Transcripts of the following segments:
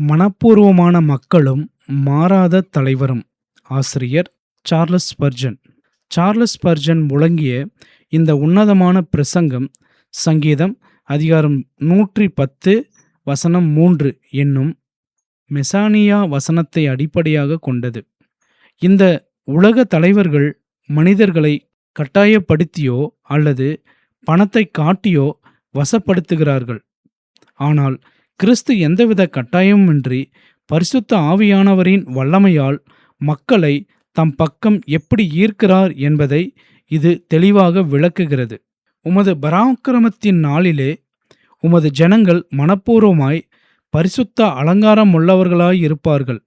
மனப்பூர்வமான மக்களும் மாறாத தலைவரும். ஆசிரியர் சார்லஸ் ஸ்பர்ஜன். சார்லஸ் ஸ்பர்ஜன் முழங்கிய இந்த உன்னதமான பிரசங்கம் சங்கீதம் அதிகாரம் 110 வசனம் 3 என்னும் மெசானியா வசனத்தை அடிப்படையாக கொண்டது. இந்த உலக தலைவர்கள் மனிதர்களை கட்டாயப்படுத்தியோ அல்லது பணத்தை காட்டியோ வசப்படுத்துகிறார்கள். ஆனால் கிறிஸ்து எந்தவித கட்டாயமுமின்றி பரிசுத்த ஆவியானவரின் வல்லமையால் மக்களை தம் பக்கம் எப்படி ஈர்க்கிறார் என்பதை இது தெளிவாக விளக்குகிறது. உமது பராக்கிரமத்தின் நாளிலே உமது ஜனங்கள் மனப்பூர்வமாய் பரிசுத்த அலங்காரமுள்ளவர்களாயிருப்பார்கள்.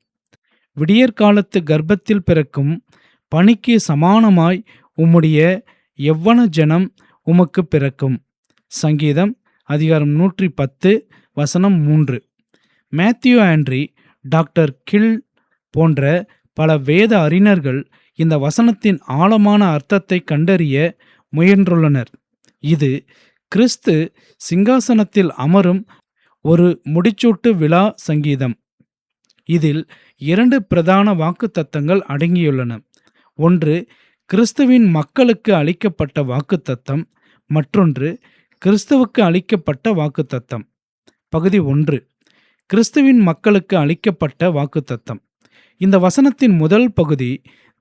விடியற்காலத்து கர்ப்பத்தில் பிறக்கும் பனிக்கு சமானமாய் உம்முடைய எவ்வன ஜனம் உமக்கு பிறக்கும். சங்கீதம் அதிகாரம் 110 வசனம் 3. மேத்யூ ஆண்ட்ரி, டாக்டர் கில் போன்ற பல வேத அறிஞர்கள் இந்த வசனத்தின் ஆழமான அர்த்தத்தை கண்டறிய முயன்றுள்ளனர். இது கிறிஸ்து சிங்காசனத்தில் அமரும் ஒரு முடிச்சூட்டு விழா சங்கீதம். இதில் 2 பிரதான வாக்குத்தத்தங்கள் அடங்கியுள்ளன. ஒன்று கிறிஸ்துவின் மக்களுக்கு அளிக்கப்பட்ட வாக்குத்தத்தம், மற்றொன்று கிறிஸ்துவுக்கு அளிக்கப்பட்ட வாக்குத்தத்தம். பகுதி 1. கிறிஸ்துவின் மக்களுக்கு அளிக்கப்பட்ட வாக்குத்தத்தம். இந்த வசனத்தின் முதல் பகுதி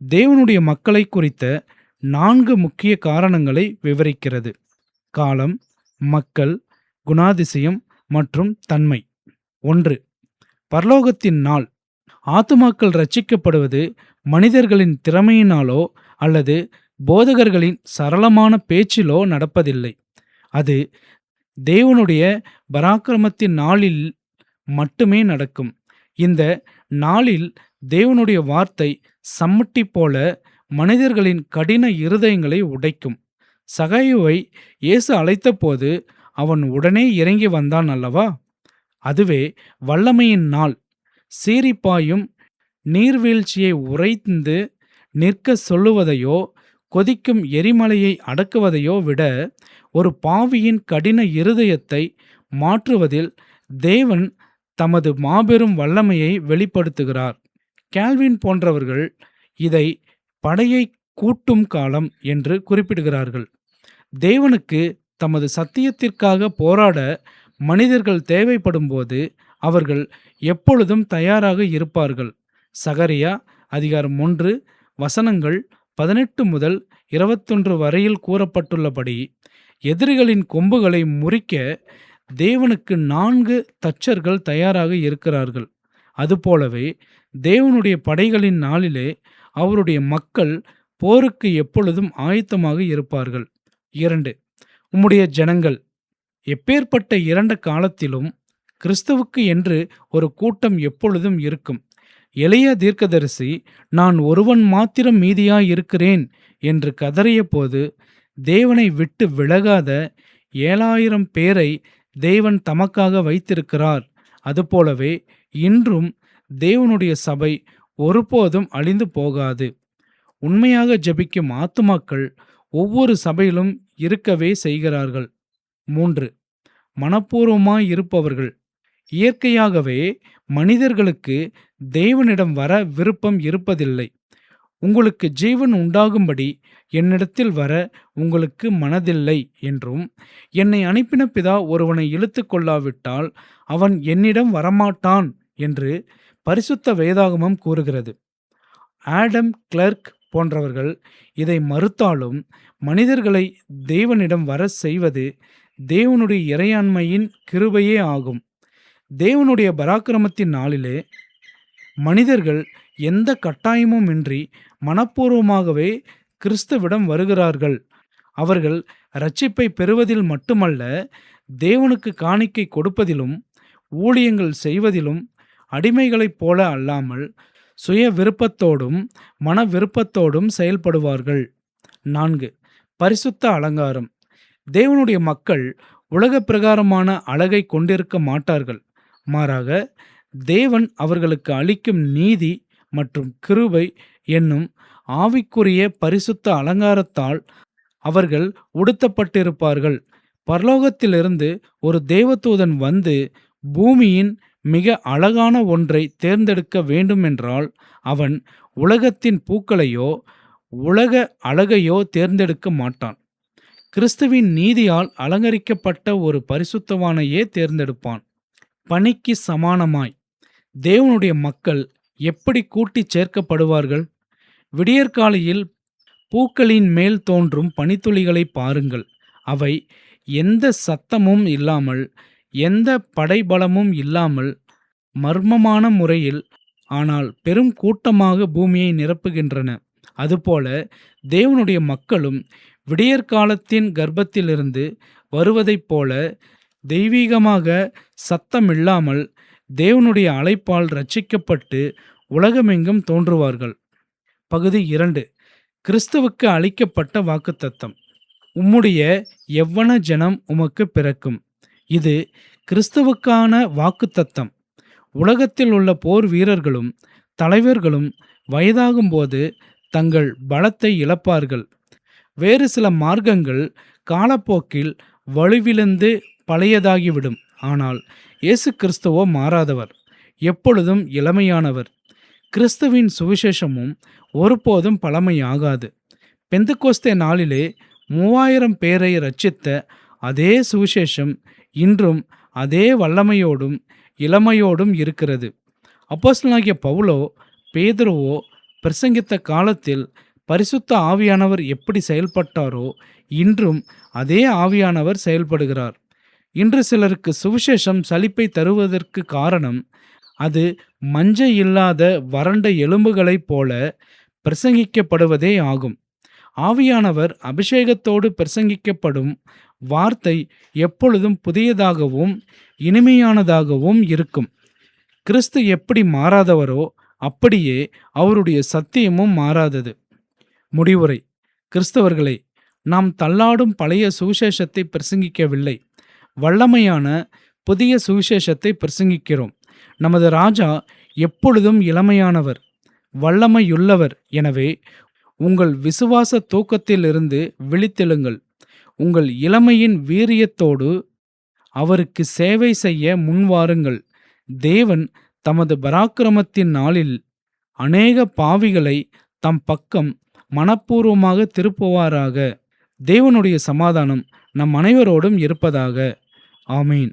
தேவனுடைய மக்களை குறித்த 4 முக்கிய காரணங்களை விவரிக்கிறது: காலம், மக்கள், குணாதிசயம் மற்றும் தன்மை. 1. பரலோகத்தின் நாள். ஆத்துமாக்கள் இரட்சிக்கப்படுவது மனிதர்களின் திறமையினாலோ அல்லது போதகர்களின் சரளமான பேச்சிலோ நடப்பதில்லை. அது தேவனுடைய பராக்கிரமத்தின் நாளில் மட்டுமே நடக்கும். இந்த நாளில் தேவனுடைய வார்த்தை சம்மட்டி போல மனிதர்களின் கடின இருதயங்களை உடைக்கும். சகாயுவை இயேசு அழைத்தபோது அவன் உடனே இறங்கி வந்தான் அல்லவா? அதுவே வல்லமையின் நாள். சீரிப்பாயும் நீர்வீழ்ச்சியை உறைந்து நிற்க சொல்லுவதையோ கொதிக்கும் எரிமலையை அடக்குவதையோ விட ஒரு பாவியின் கடின இருதயத்தை மாற்றுவதில் தேவன் தமது மாபெரும் வல்லமையை வெளிப்படுத்துகிறார். கால்வின் போன்றவர்கள் இதை படையை கூட்டும் காலம் என்று குறிப்பிடுகிறார்கள். தேவனுக்கு தமது சத்தியத்திற்காக போராட மனிதர்கள் தேவைப்படும்போது அவர்கள் எப்பொழுதும் தயாராக இருப்பார்கள். சகரியா அதிகாரம் 1 வசனங்கள் 18 முதல் 21 வரையில் கூறப்பட்டுள்ளபடி எதிரிகளின் கொம்புகளை முறிக்க தேவனுக்கு 4 தச்சர்கள் தயாராக இருக்கிறார்கள். அதுபோலவே தேவனுடைய படைகளின் நாளிலே அவருடைய மக்கள் போருக்கு எப்பொழுதும் ஆயத்தமாக இருப்பார்கள். 2. உம்முடைய ஜனங்கள். எப்பேற்பட்ட 2 காலத்திலும் கிறிஸ்துவுக்கு என்று ஒரு கூட்டம் எப்பொழுதும் இருக்கும். எலியா தீர்க்கதரிசி, நான் ஒருவன் மாத்திரம் மீதியாயிருக்கிறேன் என்று கதறிய போது தேவனை விட்டு விலகாத 7000 பேரை தேவன் தமக்காக வைத்திருக்கிறார். அதுபோலவே இன்றும் தேவனுடைய சபை ஒருபோதும் அழிந்து போகாது. உண்மையாக ஜெபிக்கும் ஆத்துமாக்கள் ஒவ்வொரு சபையிலும் இருக்கவே செய்கிறார்கள். 3. மனப்பூர்வமாயிருப்பவர்கள். இயற்கையாகவே மனிதர்களுக்கு தேவனிடம் வர விருப்பம் இருப்பதில்லை. உங்களுக்கு ஜீவன் உண்டாகும்படி என்னிடத்தில் வர உங்களுக்கு மனதில்லை என்றும், என்னை அனுப்பின பிதா ஒருவனை இழுத்து கொள்ளாவிட்டால் அவன் என்னிடம் வரமாட்டான் என்று பரிசுத்த வேதாகமம் கூறுகிறது. ஆடம் கிளர்க் போன்றவர்கள் இதை மறுத்தாலும் மனிதர்களை தேவனிடம் வர செய்வது தேவனுடைய இறையாண்மையின் கிருபையே ஆகும். தேவனுடைய பராக்கிரமத்தின் நாளிலே மனிதர்கள் எந்த கட்டாயமுமின்றி மனப்பூர்வமாகவே கிறிஸ்துவிடம் வருகிறார்கள். அவர்கள் இரட்சிப்பை பெறுவதில் மட்டுமல்ல, தேவனுக்கு காணிக்கை கொடுப்பதிலும் ஊழியங்கள் செய்வதிலும் அடிமைகளைப் போல அல்லாமல் சுய விருப்பத்தோடும் மன விருப்பத்தோடும் செயல்படுவார்கள். 4. பரிசுத்த அலங்காரம். தேவனுடைய மக்கள் உலக பிரகாரமான அழகை கொண்டிருக்க மாட்டார்கள். மாறாக தேவன் அவர்களுக்கு அளிக்கும் நீதி மற்றும் கிருபை என்னும் ஆவிக்குரிய பரிசுத்த அலங்காரத்தால் அவர்கள் உடுத்தப்பட்டிருப்பார்கள். பரலோகத்திலிருந்து ஒரு தேவதூதன் வந்து பூமியின் மிக அழகான ஒன்றை தேர்ந்தெடுக்க வேண்டுமென்றால் அவன் உலகத்தின் பூக்களையோ உலக அழகையோ தேர்ந்தெடுக்க மாட்டான். கிறிஸ்துவின் நீதியால் அலங்கரிக்கப்பட்ட ஒரு பரிசுத்தவானையே தேர்ந்தெடுப்பான். பனிக்கு சமானமாய் தேவனுடைய மக்கள் எப்படி கூட்டிச் சேர்க்கப்படுவார்கள்? விடியற்காலையில் பூக்களின் மேல் தோன்றும் பனித்துளிகளை பாருங்கள். அவை எந்த சத்தமும் இல்லாமல், எந்த படைபலமும் இல்லாமல், மர்மமான முறையில் ஆனால் பெரும் கூட்டமாக பூமியை நிரப்புகின்றன. அதுபோல தேவனுடைய மக்களும் விடியற்காலத்தின் கர்ப்பத்திலிருந்து வருவதைப் போல தெய்வீகமாக சத்தமில்லாமல் தேவனுடைய அழைப்பால் ரட்சிக்கப்பட்டு உலகமெங்கும் தோன்றுவார்கள். பகுதி 2. கிறிஸ்துவுக்கு அளிக்கப்பட்ட வாக்குத்தத்தம். உம்முடைய யவ்வன ஜனம் உமக்கு பிறக்கும். இது கிறிஸ்துவுக்கான வாக்குத்தத்தம். உலகத்தில் உள்ள போர் வீரர்களும் தலைவர்களும் வயதாகும்போது தங்கள் பலத்தை இழப்பார்கள். வேறு சில மார்க்கங்கள் காலப்போக்கில் வலுவிழந்து பழையதாகிவிடும். ஆனால் இயேசு கிறிஸ்துவோ மாறாதவர், எப்பொழுதும் இளமையானவர். கிறிஸ்துவின் சுவிசேஷமும் ஒருபோதும் பழமையாகாது. பெந்தெக்கோஸ்தே நாளிலே 3000 பேரை இரட்சித்த அதே சுவிசேஷம் இன்றும் அதே வல்லமையோடும் இளமையோடும் இருக்கிறது. அப்போஸ்தலனாகிய பவுலோ பேதுருவோ பிரசங்கித்த காலத்தில் பரிசுத்த ஆவியானவர் எப்படி செயல்பட்டாரோ இன்றும் அதே ஆவியானவர் செயல்படுகிறார். இன்று சிலருக்கு சுவிசேஷம் சலிப்பை தருவதற்கு காரணம் அது மஞ்சை இல்லாத வறண்ட எலும்புகளைப் போல பிரசங்கிக்கப்படுவதே ஆகும். ஆவியானவர் அபிஷேகத்தோடு பிரசங்கிக்கப்படும் வார்த்தை எப்பொழுதும் புதியதாகவும் இனிமையானதாகவும் இருக்கும். கிறிஸ்து எப்படி மாறாதவரோ அப்படியே அவருடைய சத்தியமும் மாறாதது. முடிவுரை. கிறிஸ்தவர்களே, நாம் தள்ளாடும் பழைய சுவிசேஷத்தை பிரசங்கிக்கவில்லை, வல்லமையான புதிய சுவிசேஷத்தை பிரசங்கிக்கிறோம். நமது ராஜா எப்பொழுதும் இளமையானவர், வல்லமையுள்ளவர். எனவே உங்கள் விசுவாச தூக்கத்திலிருந்து விழித்தெழுங்கள். உங்கள் இளமையின் வீரியத்தோடு அவருக்கு சேவை செய்ய முன்வாருங்கள். தேவன் தமது பராக்கிரமத்தின் நாளில் அநேக பாவிகளை தம் பக்கம் மனப்பூர்வமாக திருப்புவாராக. தேவனுடைய சமாதானம் நம் அனைவரோடும் இருப்பதாக. ஆமீன்.